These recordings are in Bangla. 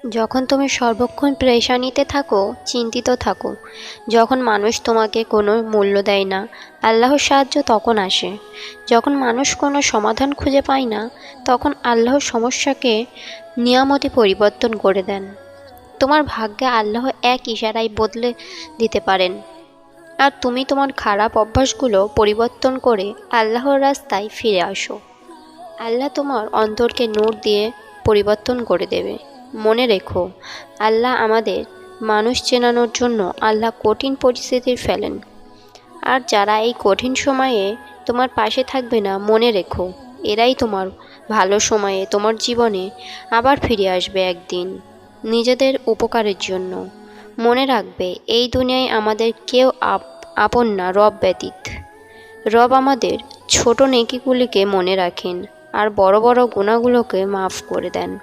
যখন তুমি সর্বক্ষণ পেরেশানিতে থাকো, চিন্তিত থাকো, যখন মানুষ তোমাকে কোনো মূল্য দেয় না, আল্লাহর সাহায্য তখন আসে। যখন মানুষ কোনো সমাধান খুঁজে পায় না, তখন আল্লাহর সমস্যাকে নিয়ামতে পরিবর্তন করে দেন। তোমার ভাগ্যে আল্লাহ এক ইশারায় বদলে দিতে পারেন। আর তুমি তোমার খারাপ অভ্যাসগুলো পরিবর্তন করে আল্লাহর রাস্তায় ফিরে আসো। আল্লাহ তোমার অন্তরকে নূর দিয়ে পরিবর্তন করে দেবে। মনে রেখো, আল্লাহ আমাদের মানুষ চেনানোর জন্য আল্লাহ কঠিন পরিস্থিতি ফেলেন। আর যারা এই কঠিন সময়ে তোমার পাশে থাকবে না, মনে রেখো, এরাই তোমার ভালো সময়ে তোমার জীবনে আবার ফিরে আসবে একদিন, নিজেদের উপকারের জন্য। মনে রাখবে, এই দুনিয়ায় আমাদের কেউ আপন না রব ব্যতীত। রব আমাদের ছোট নেকিগুলিকে মনে রাখেন আর বড় বড় গুনাহগুলোকে মাফ করে দেন।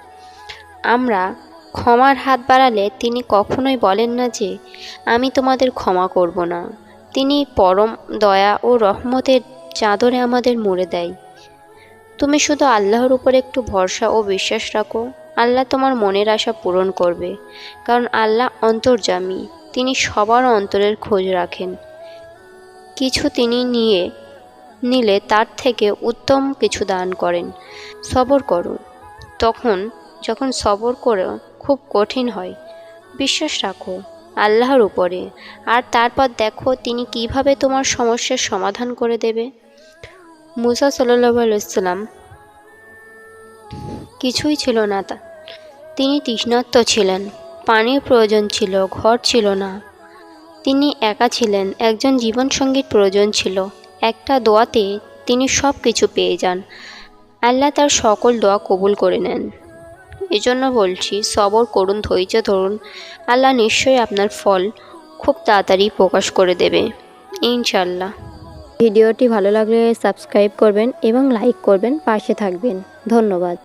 আমরা ক্ষমার হাত বাড়ালে তিনি কখনোই বলেন না যে আমি তোমাদের ক্ষমা করব না। তিনি পরম দয়া ও রহমতের চাদরে আমাদের মুড়ে দেয়। তুমি শুধু আল্লাহর উপর একটু ভরসা ও বিশ্বাস রাখো, আল্লাহ তোমার মনের আশা পূরণ করবে। কারণ আল্লাহ অন্তর্যামী, তিনি সবার অন্তরের খোঁজ রাখেন। কিছু তিনি নিলে তার থেকে উত্তম কিছু দান করেন। সবর করো। যখন সবর করো খুব কঠিন হয়, বিশ্বাস রাখো আল্লাহর উপরে, আর তারপর দেখো তিনি কিভাবে তোমার সমস্যার সমাধান করে দেবে। মুসা সাল্লাল্লাহু আলাইহি সাল্লাম কিছুই ছিল না তিনি তৃষ্ণার্ত ছিলেন, পানির প্রয়োজন ছিল, ঘর ছিল না, তিনি একা ছিলেন, একজন জীবনসঙ্গীর প্রয়োজন ছিল। একটা দোয়াতে তিনি সব কিছু পেয়ে যান। আল্লাহ তার সকল দোয়া কবুল করে নেন। এজন্য বলছি, সবর করুন, ধৈর্য ধরুন, আল্লাহ নিশ্চয়ই আপনার ফল খুব তাড়াতাড়ি প্রকাশ করে দেবে, ইনশাল্লাহ। ভিডিওটি ভালো লাগলে সাবস্ক্রাইব করবেন এবং লাইক করবেন, পাশে থাকবেন। ধন্যবাদ।